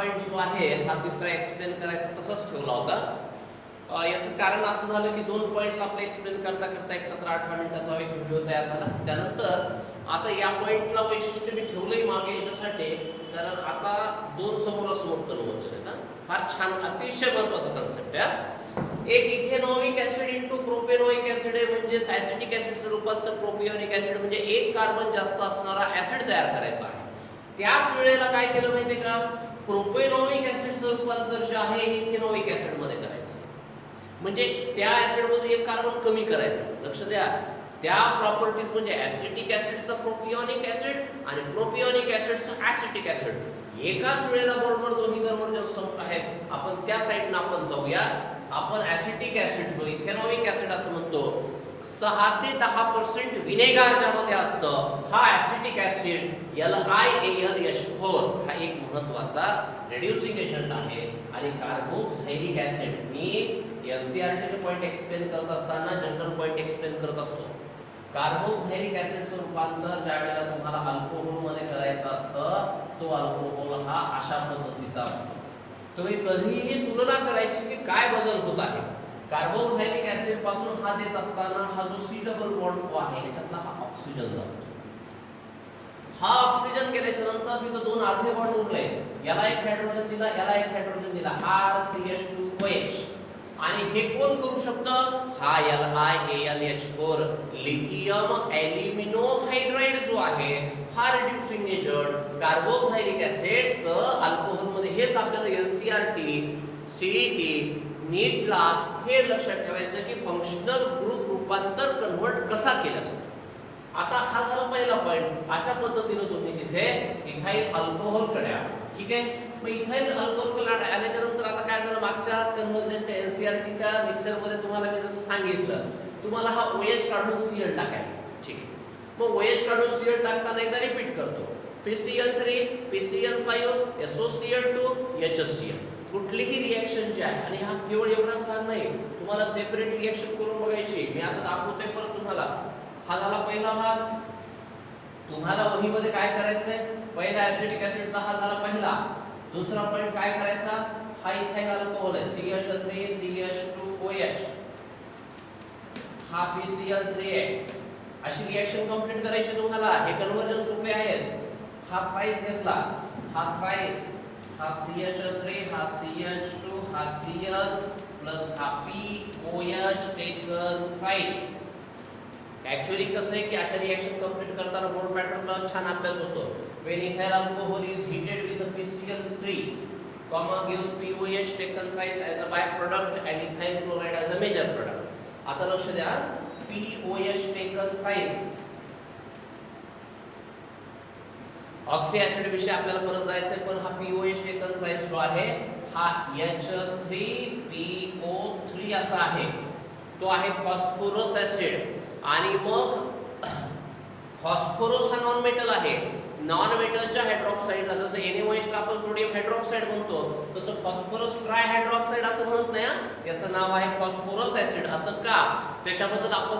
Point जो आहे हा तिसरा एक्सप्लेन करायचा तसंच ठेवला होता. याचं कारण असं झालं की 2 पॉइंट्स आपले एक्सप्लेन करता करता एक 17-18 मिनिटाचा एक व्हिडिओ तयार झाला. त्यानंतर आता या पॉइंटला वैशिष्ट्य मी ठेवलंय मागे याच्यासाठी, कारण आता 2 समोरासमोर कन्व्हर्जन आहे ना, फार छान अतिशय महत्त्वाचा कन्सेप्ट आहे. एक इथेनॉइक ऍसिड इनटू प्रोपेनॉइक ऍसिड आहे, म्हणजे ॲसिटिक ऍसिडचं रूपांतर प्रोपियोनिक ऍसिड, म्हणजे एक कार्बन जास्त असणारा ऍसिड तयार करायचा आहे. त्याच वेळेला काय केलं माहितीये का, प्रोपेनॉइक ऍसिडचं रूपांतर जे आहे इथेनॉइक ऍसिड मध्ये करायचं, म्हणजे त्या ऍसिड मधून एक कार्बन कमी करायचं. लक्ष द्या, त्या प्रॉपर्टीज म्हणजे ऍसिटिक ऍसिडचा प्रोपियोनिक ऍसिड आणि प्रोपियोनिक ऍसिडचा ऍसिटिक ऍसिड एकाच वेळेला बरोबर दोन्ही कन्व्हर्जन संपत आहेत. आपण त्या साइडनं आपण जाऊया. आपण ऍसिटिक ऍसिड जो इथेनॉइक ऍसिड असं म्हणतो, 6 ते 10% विनेगार ज्यामध्ये असतं, हा ऍसिटिक ऍसिड LiAlH4 हा एक महत्त्वाचा रिड्युसिंग एजंट आहे. आणि कार्बोक्सिलिक ऍसिड, मी एनसीईआरटीचे पॉइंट एक्सप्लेन करत असताना जनरल पॉइंट एक्सप्लेन करत असतो. कार्बोक्सिलिक ऍसिडचं रूपांतर ज्या वेळेला तुम्हाला अल्कोहोल मध्ये करायचं असतं, तो अल्कोहोल हा अशा पद्धतीचा असतो. तुम्ही कधीही तुलना करायची की काय बदल होत आहे. कार्बोक्सिलिक ऍसिड पासून हा देत असताना हा जो C डबल बॉन्ड आहे याच्यातला हा ऑक्सिजन जातो. हा ऑक्सिजन गेल्याच्या नंतर तिथं 2 अर्धे बॉन्ड उरले, याला एक हायड्रोजन दिला, याला एक हायड्रोजन दिला, RCH2OH. आणि हे कोण करू शकतं, हा LiAlH4 लिथियम ॲल्युमिनो हायड्राइड जो आहे हा reducing agent carboxylic acids alcohol मध्ये. हेच आपल्याला एनसीईआरटी सीईटी नीटला हे लक्षात ठेवायचं की फंक्शनल ग्रुप रूपांतर कन्वर्ट कसा केला जातो. आता हा झाला पहिला पॉइंट. अशा पद्धतीने तुम्ही तिथे इथाइल अल्कोहोलकडे आला, ठीक आहे. मग इथाइल अल्कोहोलकडे आल्याच्या नंतर आता काय झालं, मागच्या कन्व्हर्जनच्या एनसीईआरटीच्या लेक्चर मध्ये तुम्हाला मी जसं सांगितलं, तुम्हाला हा OH काढून Cl टाकायचा, ठीक आहे. मग OH काढून Cl टाकताना एकदा रिपीट करतो, PCl3 PCl5 SOCl2 HCl. कुठलीही रिएक्शन जी आहे, आणि हा केवळ एवढाच भाग नाही, तुम्हाला सेपरेट रिएक्शन करून बघायची. मी आता दाखवतोय परत तुम्हाला. हा झाला पहिला भाग. तुम्हाला वहीमध्ये काय करायचंय, पहिला ऍसिटिक ऍसिडचा हा झाला पहिला. दुसरा पॉइंट काय करायचा, हा इथाइल अल्कोहोल आहे, CH3 CH2OH, हा PCl3 आहे. अशी रिएक्शन कंप्लीट करायची तुम्हाला. हे कन्वर्जन सोपे आहेत. हा थ्राइस घेतला, हा थ्राइस, हा CH3, हा CH2, हा Cl प्लस हा POH टेकन थ्राइस. ऍक्च्युअली कसं आहे की अशा रिएक्शन कंप्लीट करताना बोर्ड पॅटर्नला छान अभ्यास होतो. When ethyl alcohol is heated with a PCl3, gives POH taken thrice as a byproduct and ethyl chloride as a major product. आता लक्ष द्या, POH taken thrice. Oxy acid विषयी आपल्याला परत जायचंय, पण हा POH taken thrice जो आहे हा H3PO3 असा आहे. तो आहे फॉस्फोरस ऍसिड. आणि मग फॉस्फोरस हा नॉन मेटल आहे. नॉन मेटलच्या हायड्रॉक्साईडला जसं NaOH ला आपण सोडियम हायड्रॉक्साईड म्हणतो, तसं फॉस्फरस ट्राय हायड्रॉक्साईड असं म्हणत नाही. याचं नाव आहे फॉस्फोरस ऍसिड. असं का, त्याच्याबद्दल आपण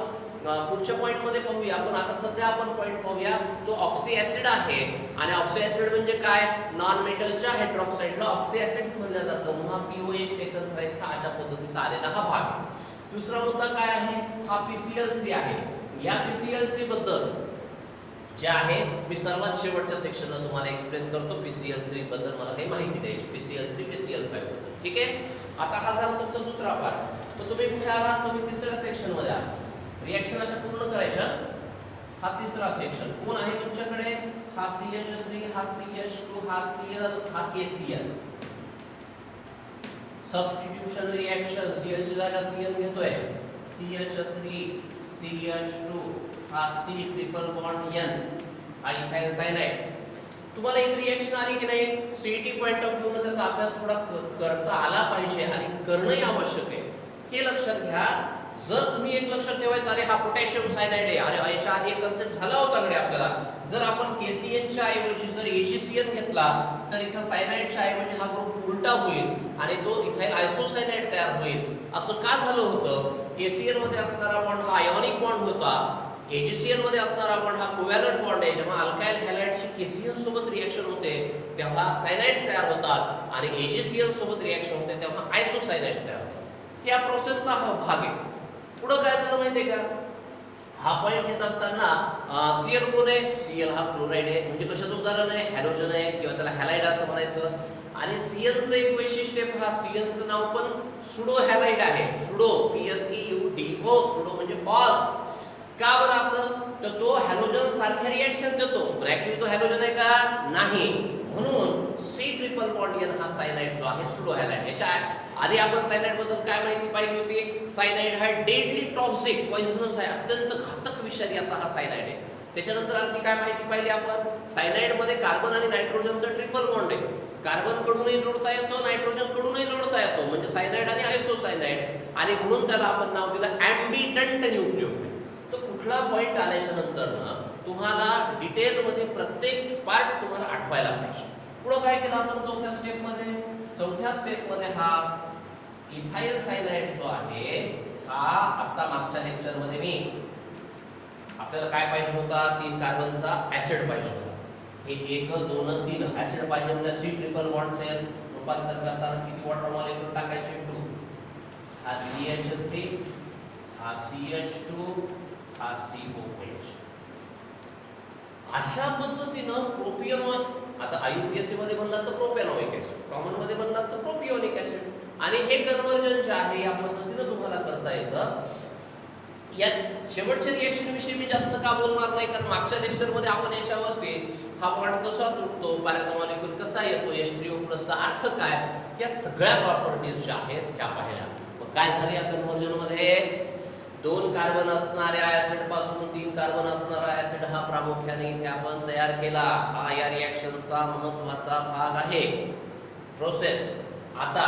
पुढच्या पॉइंट मध्ये पाहूया. पण आता सध्या आपण पॉइंट पाहूया. तो ऑक्सी ऍसिड आहे. आणि ऑक्सी ऍसिड म्हणजे काय, नॉन मेटलच्या हायड्रॉक्साईडला ऑक्सी ऍसिड्स म्हणलं जातं. म्हणून हा POH टेकन थ्राइस हा अशा पद्धतीचा आलेला हा भाग. दुसरा मुद्दा काय आहे, हा PCl3 आहे. या PCl3 बद्दल जे आहे मी सर्वात शेवटच्या सेक्शनला तुम्हाला एक्सप्लेन करतो. PCl3 बद्दल मला काही माहिती द्यायची, PCl3 PCl5 बद्दल, ठीक आहे. आता हा झाला तुमचा दुसरा पार्ट. तर तुम्ही कुठे आला, तुम्ही तिसऱ्या सेक्शन मध्ये आला. रिएक्शन अशा पूर्ण करायच्या. हा तिसरा सेक्शन कोण आहे तुमच्याकडे, हा CH3, हा CH2, हा Cl, हा KCl. सबस्टिट्यूशन रिएक्शन, Cl ची जागा Cl घेतोय, CH3 CH2 हा C ट्रिपल बॉन्ड N हा इथाइल सायनाइड. तुम्हाला एक रिएक्शन आली की नाही, सीईटी पॉइंट ऑफ व्ह्यू ने त्याचा अभ्यास थोडा करता आला पाहिजे आणि करणंही आवश्यक आहे. हे लक्षात घ्या. जर तुम्ही एक लक्षात ठेवायचं, अरे हा पोटॅशियम सायनाइड आहे, अरे याच्या आधी एक कन्सेप्ट झाला होता कडे आपल्याला, जर आपण KCN च्या ऐवजी जर AgCN घेतला तर इथं सायनाइडच्या ऐवजी हा ग्रुप उलटा होईल आणि तो इथाइल आयसोसायनाइड तयार होईल. असं का झालं होतं, KCN मध्ये असणारा बॉन्ड हा आयोनिक बॉन्ड होता, AgCN मध्ये असणारा बॉन्ड हा कोव्हॅलंट बॉन्ड आहे. जेव्हा अल्काइल हॅलाइडची KCN सोबत रिएक्शन होते तेव्हा सायनाइड्स तयार होतात आणि AgCl सोबत रिॲक्शन होते तेव्हा आयसोसायनाइड्स तयार होतात. या प्रोसेसचा हा भाग आहे. पुढं काय झालं माहिती आहे का, हा पॉईंट येत असताना Cl कोण आहे, Cl हा क्लोराईड आहे, म्हणजे कशाचं उदाहरण आहे, हॅलोजन आहे किंवा त्याला हॅलाइड असं म्हणायचं. आणि Clचं एक वैशिष्ट्य पहा, Clचं नाव पण सुडो हॅलाइड आहे. सुडो PSEUDO, सुडो म्हणजे फॉल्स. का बरं असं, तर तो हॅलोजन सारख्या रिॲक्शन देतो पण ऍक्च्युअली तो हॅलोजन आहे का नाही, म्हणून C∧N हा सायनाइड जो आहे सुडो हॅलाइड. याच्या आधी आपण सायनाइड बद्दल काय माहिती पाहिली होती, सायनाइड हा डेडली टॉक्सिक पॉइझनस आहे, अत्यंत घातक विषारी असा हा सायनाइड आहे. त्याच्यानंतर आणखी काय माहिती पाहिली आपण, सायनाइड मध्ये कार्बन आणि नायट्रोजनचं ट्रिपल बॉन्ड आहे. कार्बन कडूनही जोडता येतो, नायट्रोजन कडूनही जोडता येतो, म्हणजे सायनाइड आणि आयसोसायनाइड, आणि म्हणून त्याला आपण नाव दिलं ॲम्बिडंट न्यूक्लिओफाइल. तो कुठला पॉइंट आल्याच्या नंतर ना तुम्हाला डिटेल मध्ये प्रत्येक पार्ट तुम्हाला आठवायला पाहिजे. पुढे काय केलं आपण चौथ्या स्टेप मध्ये हा इथाइल सायनाइड जो आहे हा आता मागच्या लेक्चर मध्ये मी आपल्याला काय पाहिजे होता, 3 कार्बनचा ऍसिड पाहिजे होता. हे 1 2 3 ऍसिड पाहिजे म्हणजे C∧ रूपांतर करताना किती वॉटर मॉलिक्यूल टाकायचे, 2. हा CH3, हा CH2, हा COH. अशा पद्धतीनं प्रोपियोन, आता IUPAC मध्ये बनला तर प्रोपॅनॉइक ऍसिड, कॉमन मध्ये बनला तर प्रोपियोनिक ऍसिड, आणि हे कन्वर्जन जे आहे या पद्धतीने तुम्हाला करता येतं. या शेवटच्या रिएक्शन विषयी मी जास्त का बोलणार नाही, कारण मागच्या लेक्चर मध्ये आपण याच्यावरती हा बॉन्ड कसा तुटतो, पॅराचा मॉलिक्यूल कसा येतो, H3O+ चा अर्थ काय, या सगळ्या प्रॉपर्टीज ज्या आहेत ह्या पाहिल्या. मग काय झालं या कन्वर्जन मध्ये, 2 कार्बन असणाऱ्या ऍसिड पासून 3 कार्बन असणारा ऍसिड हा प्रामुख्याने इथे आपण तयार केला. हा या रिएक्शनचा महत्त्वाचा भाग आहे. प्रोसेस आता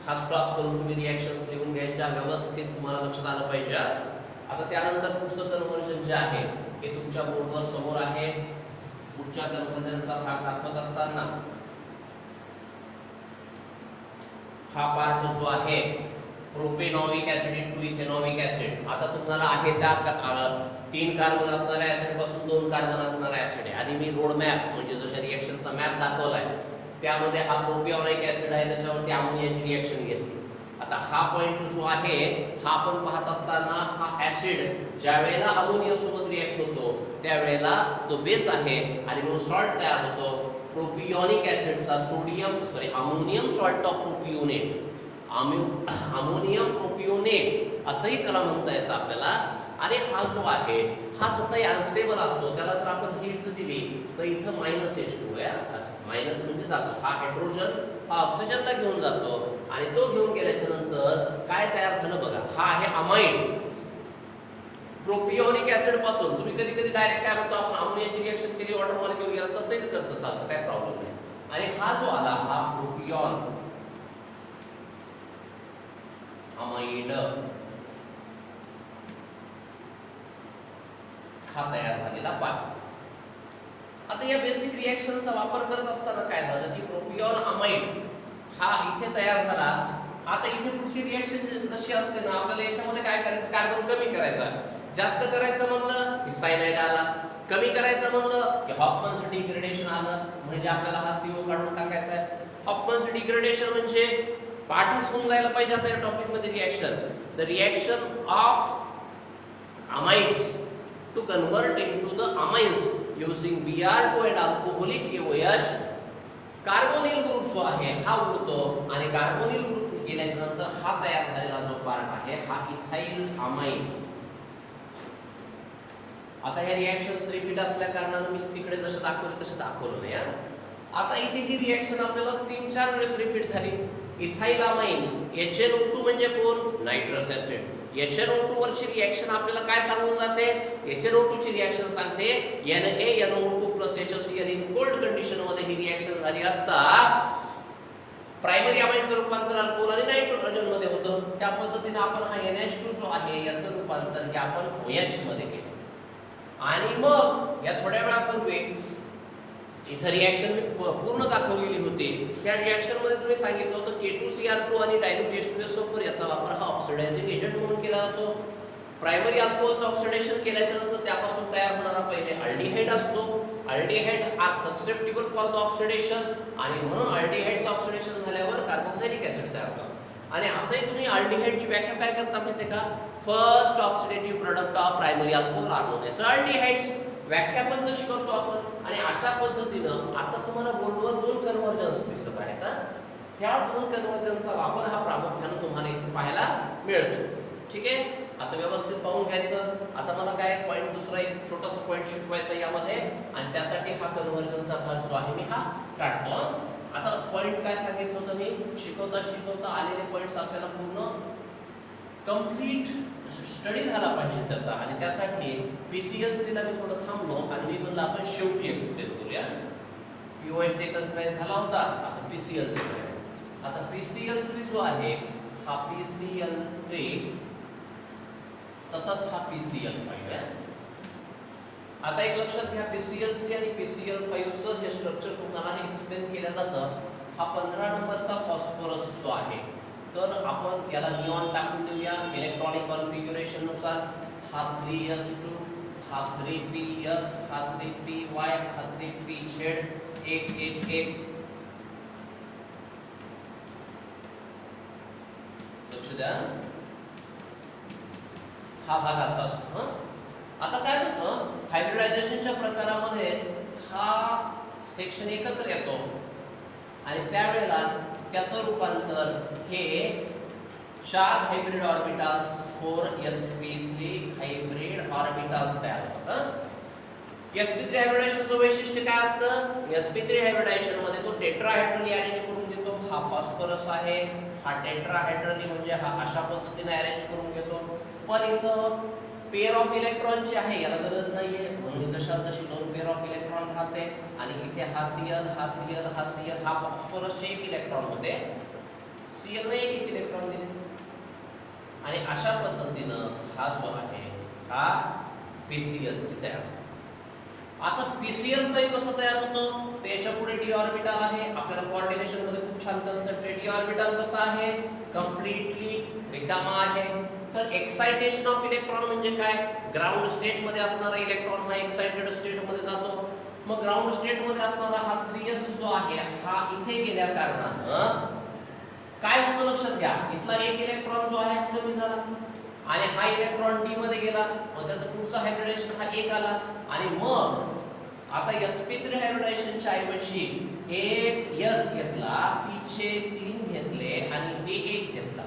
हा स्टॉप करून तुम्ही रिएक्शन्स लिहून घ्यायच्या, व्यवस्थित तुम्हाला लक्षात आलं पाहिजे. आता त्यानंतर पुढचं कन्वर्जन जे आहे हे तुमच्या बोर्डवर समोर आहे. पुढच्या कन्वर्जनचा भाग दाखवत असताना हा पार्ट जो आहे प्रोपेनॉइक ऍसिड इनटू इथेनॉइक ऍसिड. आता तुम्हाला आहे त्या 3 कार्बन असणाऱ्या ऍसिड पासून 2 कार्बन असणारा ऍसिड आहे, आणि मी रोड मॅप म्हणजे जशा रिएक्शनचा मॅप दाखवलाय त्यामध्ये हा प्रोपियोनिक ऍसिड आहे, त्याच्यावरती अमोनियाची रिएक्शन घेतली. आता हा पॉइंट जो आहे हा आपण पाहत असताना हा ऍसिड ज्या वेळेला अमोनिया सोबत रिएक्ट होतो त्यावेळेला तो बेस आहे आणि म्हणून सॉल्ट तयार होतो. प्रोपियोनिक ऍसिडचा ammonium salt of propionate, ammonium propionate असंही त्याला म्हणता येतं आपल्याला. आणि हा जो आहे हा तसाही अनस्टेबल असतो, त्याला जर आपण हीट्स दिली तर इथं -H2 आहे, असं मायनस म्हणजे जातो. हा हायड्रोजन हा ऑक्सिजनला घेऊन जातो, आणि तो घेऊन गेल्याच्या नंतर काय तयार झालं बघा, हा आहे अमाइड. प्रोपियोनिक ऍसिड पासून तुम्ही कधी कधी डायरेक्ट काय म्हणतो आपण, अमोनियाची रिएक्शन केली वॉटर मॉलिक्यूल गेला तसंही करतं, चालतं, काय प्रॉब्लेम नाही. आणि हा जो आला हा प्रोपियोन अमाइड हा तयार झालेला पार्ट. आता या बेसिक रिएक्शनचा वापर करत असताना काय झालं की प्रोपियोन अमाइड हा इथे तयार झाला. आता इथे पुढची रिएक्शन जशी असते ना, आपल्याला याच्यामध्ये काय करायचं, कार्बन कमी करायचा, जास्त करायचं म्हणलं की सायनाइड आला, कमी करायचं म्हणलं की हॉफमन्स डिग्रेडेशन आलं, म्हणजे आपल्याला हा CO काढून टाकायचा आहे. हॉफमन्स डिग्रेडेशन म्हणजे पाठच होऊन जायला पाहिजे आता या टॉपिक मध्ये reaction, the reaction of amides to convert into the amines using Br2 and alcoholic KOH. Carbonyl group जो आहे हा उडतो, आणि कार्बोनिल ग्रुप गेल्याच्या नंतर हा तयार झालेला जो पार्ट आहे हा इथाइल अमाइड. आता हे रिएक्शन्स रिपीट असल्या कारणाने मी तिकडे जसं दाखवलं तसं दाखवलं नाही. आता इथे ही रिएक्शन आपल्याला 3-4 वेळेस रिपीट झाली. इथाइल अमाइन HNO2 म्हणजे कोण, नायट्रस ऍसिड. HNO2 वरची रिएक्शन आपल्याला काय सांगून जाते, HNO2 ची रिएक्शन सांगते NaNO2 HCl in cold condition मध्ये ही रिएक्शन झाली असता प्रायमरी अमाइनचं रूपांतर अल्कोहोल आणि नायट्रोजन मध्ये होतं. त्या पद्धतीने आपण हा NH2 जो आहे याचं रूपांतर हे आपण OH मध्ये केलं. आणि मग या थोड्या वेळापूर्वी इथं रिएक्शन पूर्ण दाखवलेली होती. त्या रिएक्शन मध्ये तुम्ही सांगितलं होतं K2Cr2 आणि डायल्यूट H2SO4 याचा वापर हा ऑक्सिडायझिंग एजंट म्हणून केला जातो. प्रायमरी अल्कोहोलचं ऑक्सिडेशन केल्याच्या नंतर त्यापासून तयार होणारा पहिले अल्डिहाइड असतो, aldehyde are susceptible for the oxidation आणि म्हणून अल्डिहाइडचं ऑक्सिडेशन झाल्यावर कार्बोक्सिलिक ऍसिड तयार होतात आणि असंही तुम्ही अल्डिहाइडची व्याख्या काय करता माहिती का first oxidative product of primary alcohol are known as aldehydes व्याख्या पण तशी करतो आपण आणि अशा पद्धतीनं आता तुम्हाला बोर्डवर दोन कन्व्हर्जन्स दिसत आहेत ह्या दोन कन्व्हर्जनचा वापर हा प्रामुख्याने तुम्हाला इथे पाहायला मिळतो ठीक आहे आता व्यवस्थित पाहून घ्यायचं आता मला काय पॉइंट दुसरा एक छोटासा पॉइंट शिकवायचा यामध्ये आणि त्यासाठी हा कन्व्हर्जनचा भाग जो आहे मी हा काढतो आता पॉइंट काय सांगितलं होतं मी शिकवता आलेले पॉइंट्स आपल्याला पूर्ण कंप्लीट स्टडी झाला पाहिजे त्याचा आणि त्यासाठी PCl3 ला मी थोडं थांबलो आणि मी म्हणलं आपण शेवटी एक्सप्लेन करूया पीओएच डेकल्ट्राइज झाला होता आता PCl3 आता PCl3 जो आहे हा PCl3 तसाच हा PCl5 आहे आता एक लक्षात घ्या PCl3 आणि PCl5 चं हे स्ट्रक्चर तुम्हाला हे एक्सप्लेन केलं जातं हा 15 नंबरचा फॉस्फरस जो आहे तर आपण याला निऑन टाकून देऊया इलेक्ट्रॉनिक कॉन्फिगरेशन नुसार हा 3s2 हा 3px हा 3py हा 3pz 1 1 1 लक्ष द्या हा भाग असा असतो आता काय होतं हायब्रिडायझेशनच्या प्रकारामध्ये हा सेक्शन एकत्र येतो आणि त्यावेळेला त्याचं रूपांतर हे 4 हायब्रिड ऑर्बिटाल्स 4sp3 हायब्रिड ऑर्बिटाल्स तयार होतात sp3 हायब्रिडायझेशनचं वैशिष्ट्य काय असतं sp3 हायब्रिडायझेशन मध्ये तो टेट्राहेड्रली अरेंज करून घेतो हा फॉस्फरस आहे हा टेट्राहेड्रली म्हणजे हा अशा पद्धतीने अरेंज करून घेतो पण इथं पेअर ऑफ इलेक्ट्रॉनची आहे याला गरज नाहीये म्हणून जशा तशी दोन पेअर ऑफ इलेक्ट्रॉन राहते आणि इथे हा Cl हा Cl हा Cl हा फॉस्फरसचे एक इलेक्ट्रॉन होते Cl ने एक इलेक्ट्रॉन दिले आणि अशा पद्धतीनं हा जो आहे हा PCl3 तयार होतो आता PCl5 कसं तयार होतं त्याच्या पुढे d ऑर्बिटल आहे आपल्याला कोऑर्डिनेशन मध्ये खूप छान कन्सेप्ट आहे d ऑर्बिटल कसा आहे कंप्लीटली रिकामा आहे तर एक्साइटेशन ऑफ इलेक्ट्रॉन म्हणजे काय ग्राउंड स्टेट मध्ये असणारा इलेक्ट्रॉन हा एक्साइटेड स्टेट मध्ये जातो मग ग्राउंड स्टेट मध्ये असणारा हा 3s जो आहे हा इथे गेल्या कारणानं काय होतं लक्षात घ्या इथला एक इलेक्ट्रॉन जो आहे हा कमी झाला आणि हा इलेक्ट्रॉन d मध्ये गेला मग त्याचा पुढचा हायब्रिडेशन हा 1 आला आणि मग आता sp3 हायब्रिडेशनच्या ऐवजी एक s घेतला पीछे 3 घेतले आणि हे 1 घेतला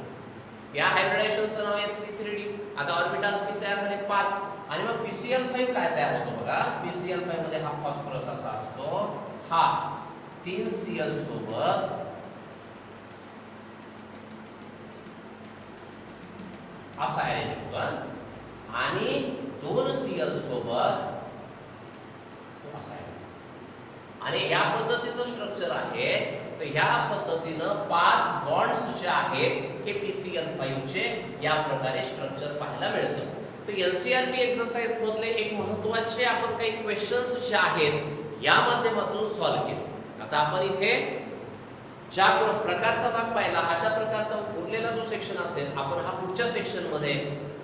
या हायब्रिडायझेशनचं नाव sp3d आता ऑर्बिटल्स किती तयार झाले 5 आणि मग PCl5 काय तयार होतो बघा PCl5 मध्ये हा फॉस्फरस असा असतो हा 3Cl सोबत असा अरेंज होतो आणि 2Cl सोबत असा आहे आणि या पद्धतीचं स्ट्रक्चर आहे तर ह्या पद्धतीनं 5 बॉन्ड्स जे आहेत हे PCl5 चे या प्रकारे स्ट्रक्चर पाहायला मिळतं तर NCERT एक्सरसाइज मधले एक महत्त्वाचे आपण काही क्वेश्चन्स जे आहेत या माध्यमातून सॉल्व्ह केले आता आपण इथे ज्या प्रकारचा भाग पाहिला अशा प्रकारचा उरलेला जो सेक्शन असेल आपण हा पुढच्या सेक्शन मध्ये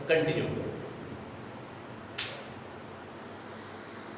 कंटिन्यू करू